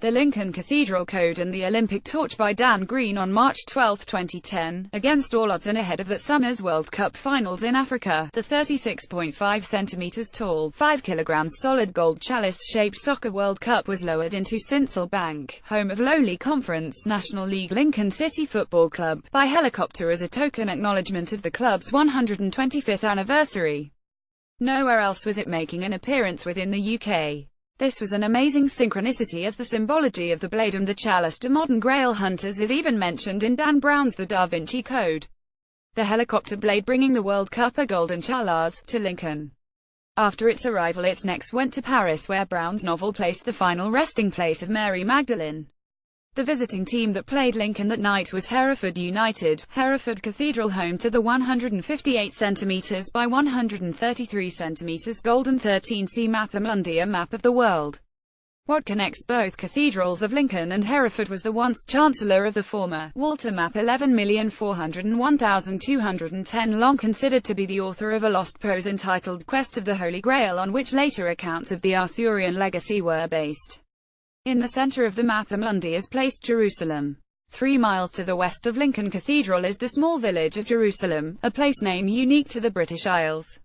The Lincoln Cathedral Code and the Olympic torch by Dan Green on March 12, 2010. Against all odds and ahead of that summer's World Cup finals in Africa, the 36.5 centimeters tall, 5 kilograms solid gold chalice-shaped soccer World Cup was lowered into Sincil Bank, home of lowly Conference National League Lincoln City Football Club, by helicopter as a token acknowledgement of the club's 125th anniversary. Nowhere else was it making an appearance within the UK. This was an amazing synchronicity, as the symbology of the blade and the chalice to modern Grail hunters is even mentioned in Dan Brown's The Da Vinci Code. The helicopter blade bringing the World Cup, a golden chalice, to Lincoln. After its arrival it next went to Paris, where Brown's novel placed the final resting place of Mary Magdalene. The visiting team that played Lincoln that night was Hereford United. Hereford Cathedral, home to the 158 cm by 133 cm golden 13C Mappa Mundi, a map of the world. What connects both cathedrals of Lincoln and Hereford was the once Chancellor of the former, Walter Map 11,401,210, long considered to be the author of a lost prose entitled Quest of the Holy Grail, on which later accounts of the Arthurian legacy were based. In the center of the Mappa Mundi is placed Jerusalem. 3 miles to the west of Lincoln Cathedral is the small village of Jerusalem, a place name unique to the British Isles.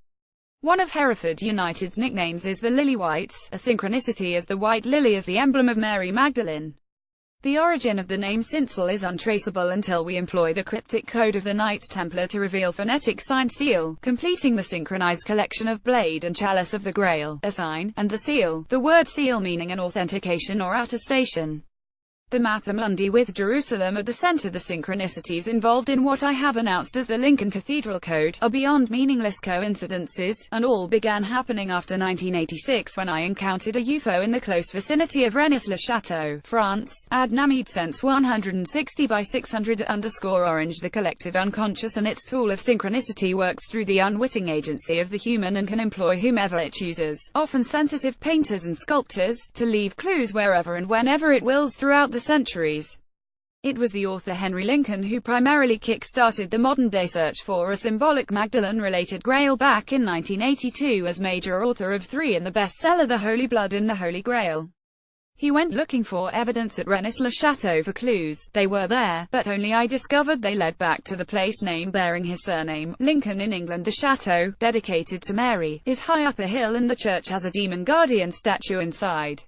One of Hereford United's nicknames is the Lily Whites, a synchronicity as the white lily is the emblem of Mary Magdalene. The origin of the name Sincil is untraceable until we employ the cryptic code of the Knights Templar to reveal phonetic sign seal, completing the synchronized collection of blade and chalice of the Grail, a sign, and the seal, the word seal meaning an authentication or attestation. The Mappa Mundi with Jerusalem at the center. The synchronicities involved in what I have announced as the Lincoln Cathedral Code are beyond meaningless coincidences, and all began happening after 1986 when I encountered a UFO in the close vicinity of Rennes-le-Château, France. Ad Namid Sense 160 by 600_orange. The collective unconscious and its tool of synchronicity works through the unwitting agency of the human and can employ whomever it chooses, often sensitive painters and sculptors, to leave clues wherever and whenever it wills throughout the centuries. It was the author Henry Lincoln who primarily kick-started the modern-day search for a symbolic Magdalene-related Grail back in 1982 as major author of 3 in the bestseller The Holy Blood and the Holy Grail. He went looking for evidence at Rennes-le-Château for clues. They were there, but only I discovered they led back to the place name bearing his surname, Lincoln in England. The chateau, dedicated to Mary, is high up a hill and the church has a demon guardian statue inside.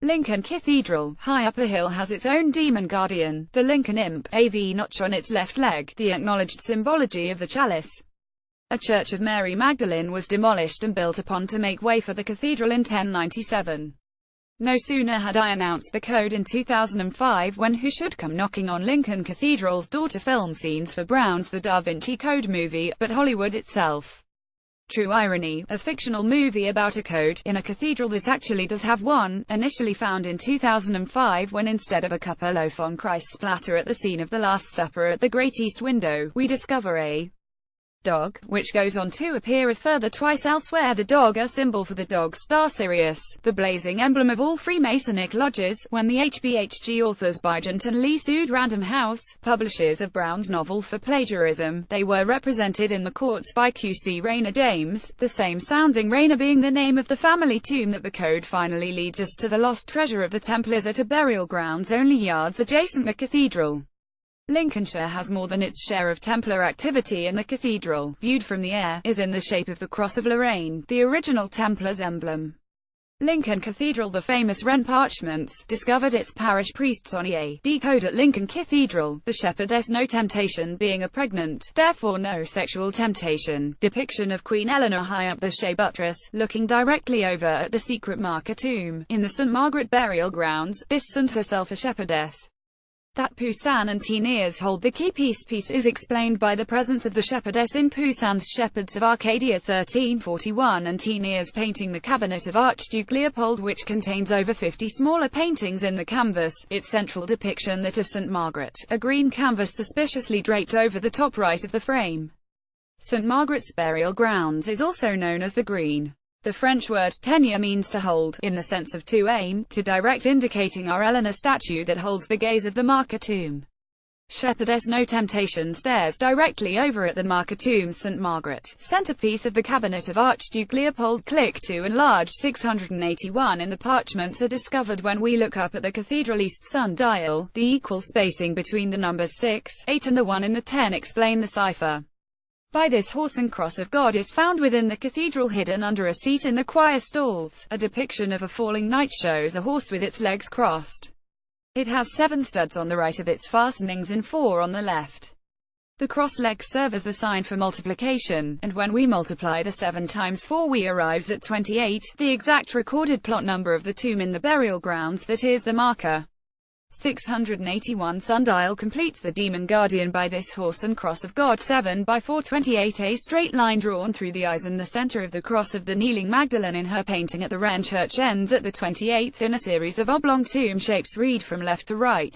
Lincoln Cathedral, high up a hill, has its own demon guardian, the Lincoln Imp, a V notch on its left leg, the acknowledged symbology of the chalice. A church of Mary Magdalene was demolished and built upon to make way for the cathedral in 1097. No sooner had I announced the code in 2005 when Who Should Come Knocking on Lincoln Cathedral's door to film scenes for Brown's The Da Vinci Code movie, but Hollywood itself. True irony, a fictional movie about a code, in a cathedral that actually does have one, initially found in 2005 when instead of a cup or loaf on Christ's platter at the scene of the Last Supper at the Great East Window, we discover a dog, which goes on to appear a further twice elsewhere. The dog, a symbol for the dog star Sirius, the blazing emblem of all Freemasonic lodges. When the HBHG authors Bygent and Lee sued Random House, publishers of Brown's novel, for plagiarism, they were represented in the courts by QC Rayner James, the same sounding Rayner being the name of the family tomb that the code finally leads us to the lost treasure of the Templars at a burial grounds only yards adjacent the cathedral. Lincolnshire has more than its share of Templar activity, and the cathedral, viewed from the air, is in the shape of the Cross of Lorraine, the original Templars' emblem. Lincoln Cathedral. The famous Wren parchments, discovered its parish priests on E.A.D. code at Lincoln Cathedral, the shepherdess no temptation being a pregnant, therefore no sexual temptation, depiction of Queen Eleanor high up the Shea buttress, looking directly over at the secret marker tomb, in the St. Margaret burial grounds, this saint herself a shepherdess. That Poussin and Teniers hold the key. Piece is explained by the presence of the shepherdess in Poussin's Shepherds of Arcadia 1341 and Teniers painting the cabinet of Archduke Leopold, which contains over 50 smaller paintings in the canvas, its central depiction that of St. Margaret, a green canvas suspiciously draped over the top right of the frame. St. Margaret's burial grounds is also known as the Green. The French word tenir means to hold, in the sense of to aim, to direct, indicating our Eleanor statue that holds the gaze of the marker tomb. Shepherdess No Temptation stares directly over at the marker tomb St. Margaret, centerpiece of the cabinet of Archduke Leopold. Click to enlarge 681 in the parchments are discovered when we look up at the cathedral east sundial. The equal spacing between the numbers 6, 8 and the 1 in the 10 explain the cipher. By this horse and cross of God is found within the cathedral hidden under a seat in the choir stalls. A depiction of a falling knight shows a horse with its legs crossed. It has 7 studs on the right of its fastenings and 4 on the left. The cross legs serve as the sign for multiplication, and when we multiply the 7 times 4 we arrives at 28, the exact recorded plot number of the tomb in the burial grounds that is the marker. 681 sundial completes the demon guardian by this horse and cross of God. 7 by 428 a straight line drawn through the eyes and the center of the cross of the kneeling Magdalene in her painting at the Wren Church ends at the 28th in a series of oblong tomb shapes read from left to right.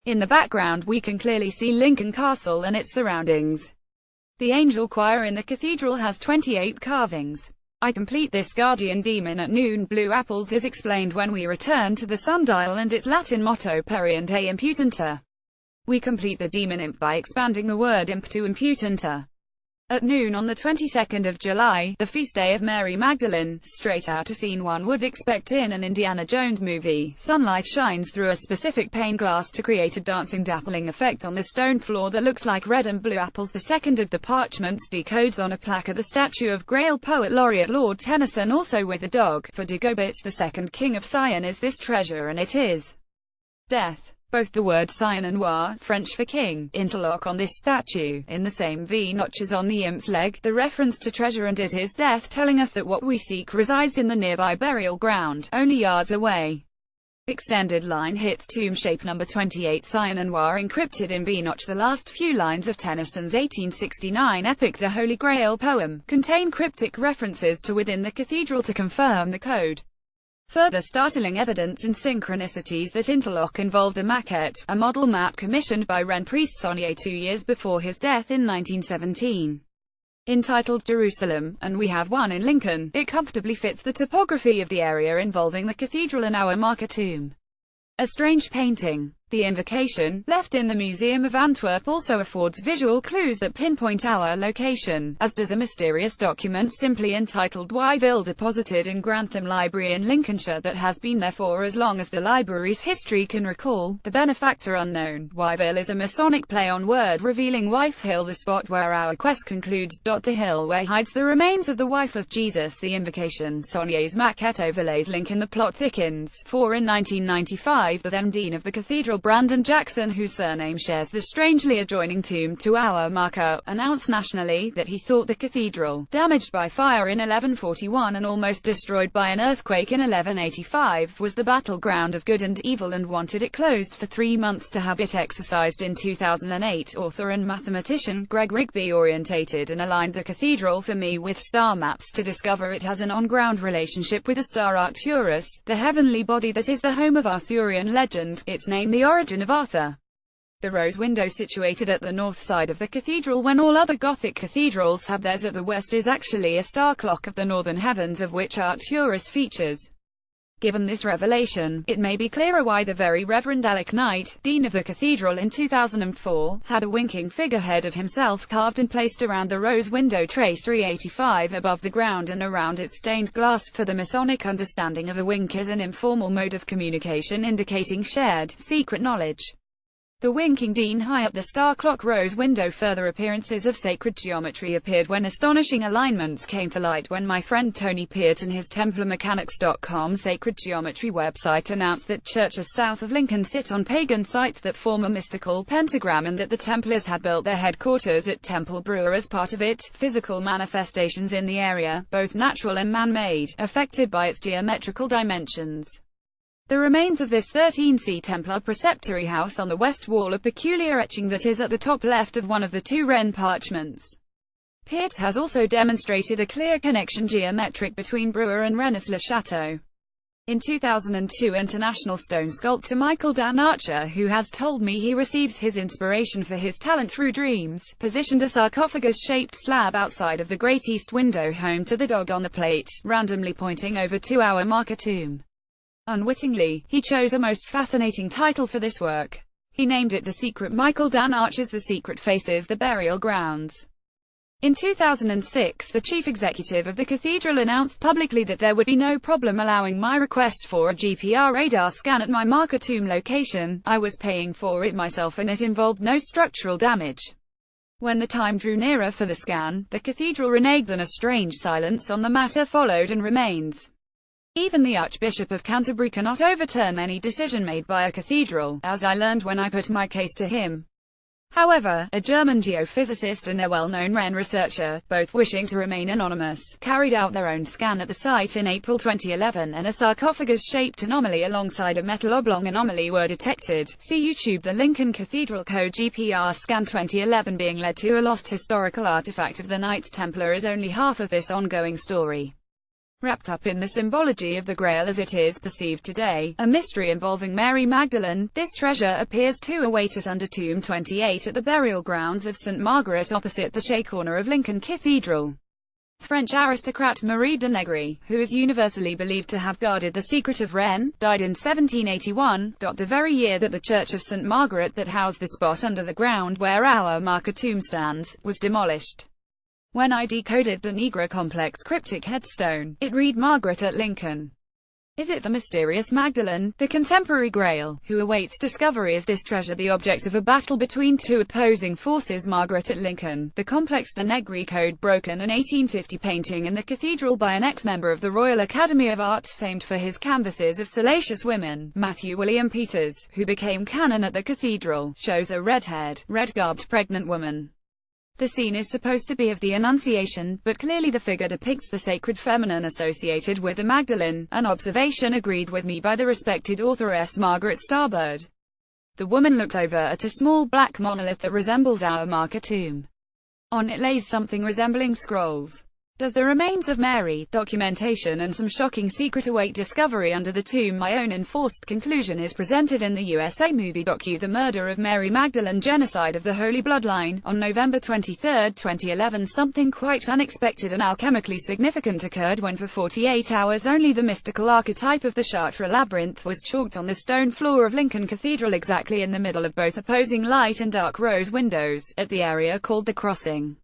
In the background we can clearly see Lincoln Castle and its surroundings. The angel choir in the cathedral has 28 carvings. I complete this guardian demon at noon. Blue apples is explained when we return to the sundial and its Latin motto Periente Imputanta. We complete the demon imp by expanding the word imp to imputanta. At noon on the 22nd of July, the feast day of Mary Magdalene, straight out a scene one would expect in an Indiana Jones movie. Sunlight shines through a specific pane glass to create a dancing dappling effect on the stone floor that looks like red and blue apples. The second of the parchments decodes on a plaque at the statue of Grail poet laureate Lord Tennyson, also with a dog. For Dagobert, the second king of Sion, is this treasure, and it is death. Both the word Sion and War, French for king, interlock on this statue, in the same V notches on the imp's leg, the reference to treasure and it is death, telling us that what we seek resides in the nearby burial ground, only yards away. Extended line hits tomb shape number 28 Sion and War encrypted in V notch. The last few lines of Tennyson's 1869 epic The Holy Grail poem, contain cryptic references to within the cathedral to confirm the code. Further startling evidence and synchronicities that interlock involved a maquette, a model map commissioned by Wren priest Saunier 2 years before his death in 1917. Entitled Jerusalem, and we have one in Lincoln. It comfortably fits the topography of the area involving the cathedral and our marker tomb. A strange painting. The invocation, left in the Museum of Antwerp, also affords visual clues that pinpoint our location, as does a mysterious document simply entitled Wyville, deposited in Grantham Library in Lincolnshire, that has been there for as long as the library's history can recall. The benefactor unknown. Wyville is a Masonic play on word revealing Wife Hill, the spot where our quest concludes. The hill where hides the remains of the wife of Jesus. The invocation. Saunier's maquette overlays Lincoln. The plot thickens, for in 1995 the then dean of the cathedral, Brandon Jackson, whose surname shares the strangely adjoining tomb to our marker, announced nationally that he thought the cathedral, damaged by fire in 1141 and almost destroyed by an earthquake in 1185, was the battleground of good and evil and wanted it closed for 3 months to have it exorcised. In 2008, author and mathematician Greg Rigby orientated and aligned the cathedral for me with star maps to discover it has an on-ground relationship with the star Arcturus, the heavenly body that is the home of Arthurian legend, its name the origin of Arthur. The rose window situated at the north side of the cathedral, when all other Gothic cathedrals have theirs at the west, is actually a star clock of the northern heavens of which Arcturus features. Given this revelation, it may be clearer why the Very Reverend Alec Knight, Dean of the Cathedral in 2004, had a winking figurehead of himself carved and placed around the rose window tray 385 above the ground and around its stained glass. For the Masonic understanding of a wink is an informal mode of communication indicating shared, secret knowledge. The winking dean high up the star clock rose window. Further appearances of sacred geometry appeared when astonishing alignments came to light when my friend Tony Peart and his TemplarMechanics.com sacred geometry website announced that churches south of Lincoln sit on pagan sites that form a mystical pentagram and that the Templars had built their headquarters at Temple Brewer as part of it. Physical manifestations in the area, both natural and man-made, affected by its geometrical dimensions. The remains of this 13C Templar preceptory house on the west wall, a peculiar etching that is at the top left of one of the 2 Wren parchments. Peart has also demonstrated a clear connection geometric between Brewer and Rennes-le-Château. In 2002, international stone sculptor Michael Dan Archer, who has told me he receives his inspiration for his talent through dreams, positioned a sarcophagus-shaped slab outside of the Great East window home to the dog on the plate, randomly pointing over to our marker tomb. Unwittingly, he chose a most fascinating title for this work. He named it The Secret. Michael Dan Archer's The Secret faces the burial grounds. In 2006, the chief executive of the cathedral announced publicly that there would be no problem allowing my request for a GPR radar scan at my marker tomb location. I was paying for it myself and it involved no structural damage. When the time drew nearer for the scan, the cathedral reneged and a strange silence on the matter followed and remains. Even the Archbishop of Canterbury cannot overturn any decision made by a cathedral, as I learned when I put my case to him. However, a German geophysicist and a well-known Wren researcher, both wishing to remain anonymous, carried out their own scan at the site in April 2011 and a sarcophagus-shaped anomaly alongside a metal oblong anomaly were detected. See YouTube. The Lincoln Cathedral Code GPR scan 2011 being led to a lost historical artifact of the Knights Templar is only half of this ongoing story. Wrapped up in the symbology of the Grail as it is perceived today, a mystery involving Mary Magdalene, this treasure appears to await us under Tomb 28 at the burial grounds of St. Margaret opposite the Shea Corner of Lincoln Cathedral. French aristocrat Marie de Negri, who is universally believed to have guarded the secret of Rennes, died in 1781, the very year that the Church of St. Margaret that housed the spot under the ground where our marker tomb stands, was demolished. When I decoded the Negre complex cryptic headstone, it read Margaret at Lincoln. Is it the mysterious Magdalene, the contemporary Grail, who awaits discovery? Is this treasure the object of a battle between two opposing forces? Margaret at Lincoln, the complex de Negri code broken, an 1850 painting in the cathedral by an ex-member of the Royal Academy of Art, famed for his canvases of salacious women, Matthew William Peters, who became canon at the cathedral, shows a red-haired, red-garbed pregnant woman. The scene is supposed to be of the Annunciation, but clearly the figure depicts the sacred feminine associated with the Magdalene, an observation agreed with me by the respected authoress Margaret Starbird. The woman looked over at a small black monolith that resembles our marker tomb. On it lays something resembling scrolls. Does the remains of Mary, documentation and some shocking secret await discovery under the tomb? My own enforced conclusion is presented in the USA movie docu The Murder of Mary Magdalene, Genocide of the Holy Bloodline. On November 23, 2011, something quite unexpected and alchemically significant occurred when for 48 hours only the mystical archetype of the Chartres labyrinth was chalked on the stone floor of Lincoln Cathedral, exactly in the middle of both opposing light and dark rose windows, at the area called the Crossing.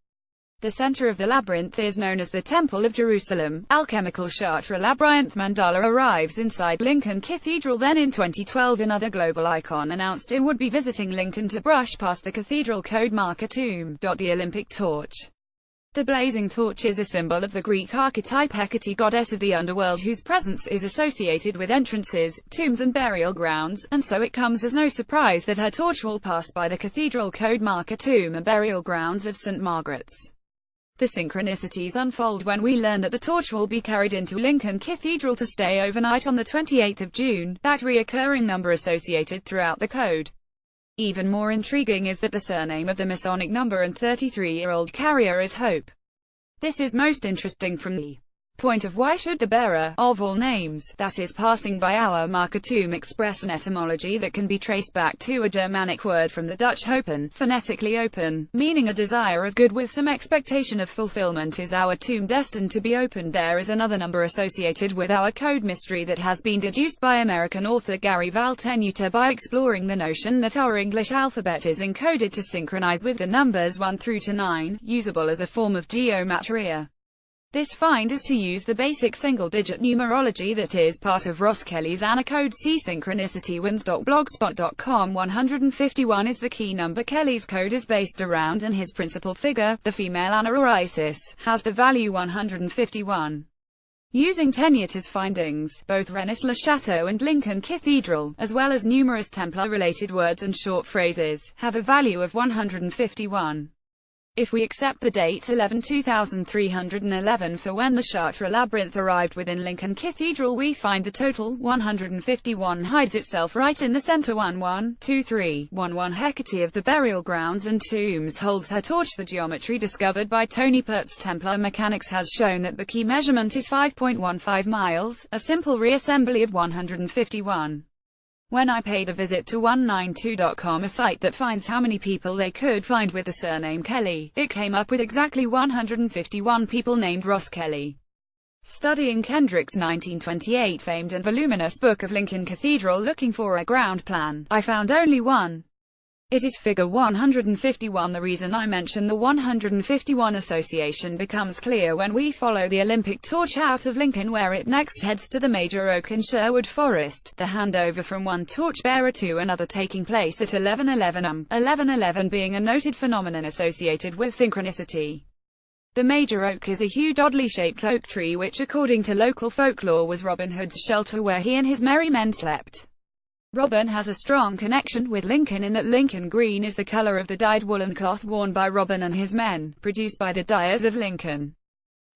The center of the labyrinth is known as the Temple of Jerusalem. Alchemical Chartres labyrinth mandala arrives inside Lincoln Cathedral. Then in 2012 another global icon announced it would be visiting Lincoln to brush past the cathedral code marker tomb. The Olympic torch. The blazing torch is a symbol of the Greek archetype Hecate, goddess of the underworld, whose presence is associated with entrances, tombs and burial grounds, and so it comes as no surprise that her torch will pass by the cathedral code marker tomb and burial grounds of St. Margaret's. The synchronicities unfold when we learn that the torch will be carried into Lincoln Cathedral to stay overnight on the 28th of June, that reoccurring number associated throughout the code. Even more intriguing is that the surname of the Masonic number and 33-year-old carrier is Hope. This is most interesting from the point of why should the bearer, of all names, that is passing by our marker tomb, express an etymology that can be traced back to a Germanic word from the Dutch hopen, phonetically open, meaning a desire of good with some expectation of fulfillment. Is our tomb destined to be opened? There is another number associated with our code mystery that has been deduced by American author Gary Valtenuta by exploring the notion that our English alphabet is encoded to synchronize with the numbers 1 through to 9, usable as a form of geometria. This find is to use the basic single-digit numerology that is part of Ross Kelly's Anna code. See synchronicitywins.blogspot.com. 151 is the key number Kelly's code is based around, and his principal figure, the female Anna or Isis, has the value 151. Using Tenuita's findings, both Rennes-le-Château and Lincoln Cathedral, as well as numerous Templar-related words and short phrases, have a value of 151. If we accept the date 11/2311 for when the Chartres labyrinth arrived within Lincoln Cathedral, we find the total 151 hides itself right in the center. 112311 Hecate of the burial grounds and tombs holds her torch. The geometry discovered by Tony Pertz Templar Mechanics has shown that the key measurement is 5.15 miles, a simple reassembly of 151. When I paid a visit to 192.com, a site that finds how many people they could find with the surname Kelly, it came up with exactly 151 people named Ross Kelly. Studying Kendrick's 1928 famed and voluminous book of Lincoln Cathedral looking for a ground plan, I found only one. It is figure 151. The reason I mention the 151 association becomes clear when we follow the Olympic torch out of Lincoln, where it next heads to the major oak in Sherwood Forest, the handover from one torchbearer to another taking place at 11:11 am, 11:11 being a noted phenomenon associated with synchronicity. The major oak is a huge oddly shaped oak tree which, according to local folklore, was Robin Hood's shelter where he and his merry men slept. Robin has a strong connection with Lincoln in that Lincoln green is the color of the dyed woolen cloth worn by Robin and his men, produced by the dyers of Lincoln.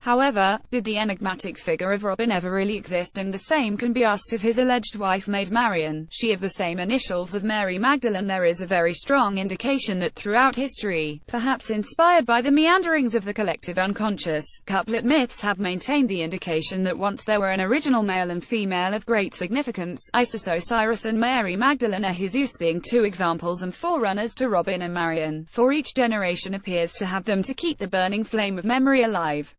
However, did the enigmatic figure of Robin ever really exist? And the same can be asked of his alleged wife Maid Marian, she of the same initials of Mary Magdalene. There is a very strong indication that throughout history, perhaps inspired by the meanderings of the collective unconscious, couplet myths have maintained the indication that once there were an original male and female of great significance, Isis, Osiris and Mary Magdalene, Jesus being two examples and forerunners to Robin and Marian, for each generation appears to have them to keep the burning flame of memory alive.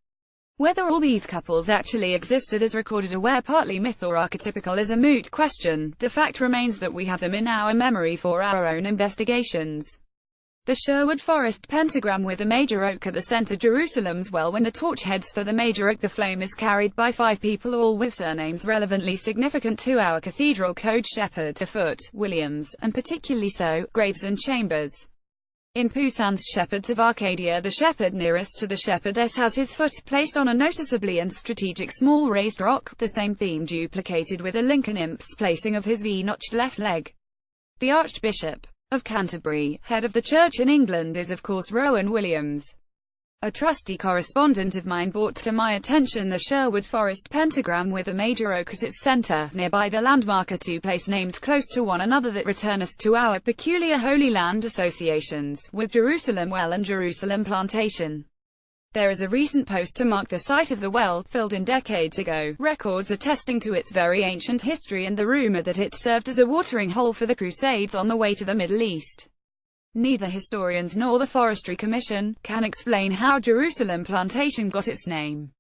Whether all these couples actually existed as recorded or were partly myth or archetypical is a moot question. The fact remains that we have them in our memory for our own investigations. The Sherwood Forest pentagram with a major oak at the center, Jerusalem's well. When the torch heads for the major oak, the flame is carried by 5 people, all with surnames relevantly significant to our cathedral code: Shepherd, Foot, Williams, and particularly so, Graves and Chambers. In Poussin's Shepherds of Arcadia, the shepherd nearest to the shepherdess has his foot placed on a noticeably and strategic small raised rock, the same theme duplicated with a Lincoln imp's placing of his V-notched left leg. The Archbishop of Canterbury, head of the Church in England, is of course Rowan Williams. A trusty correspondent of mine brought to my attention the Sherwood Forest pentagram with a major oak at its center, nearby the landmark are 2 place names close to one another that return us to our peculiar Holy Land associations, with Jerusalem Well and Jerusalem Plantation. There is a recent post to mark the site of the well, filled in decades ago, records attesting to its very ancient history and the rumor that it served as a watering hole for the Crusades on the way to the Middle East. Neither historians nor the Forestry Commission can explain how Jerusalem Plantation got its name.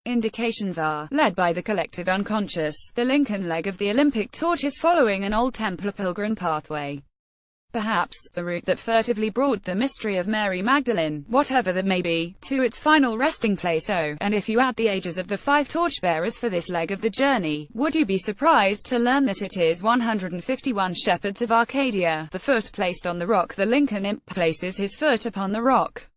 Indications are, led by the collective unconscious, the Lincoln leg of the Olympic torch is following an old Templar pilgrim pathway. Perhaps, a route that furtively brought the mystery of Mary Magdalene, whatever that may be, to its final resting place. Oh, and if you add the ages of the 5 torchbearers for this leg of the journey, would you be surprised to learn that it is 151 Shepherds of Arcadia, the foot placed on the rock. The Lincoln imp places his foot upon the rock.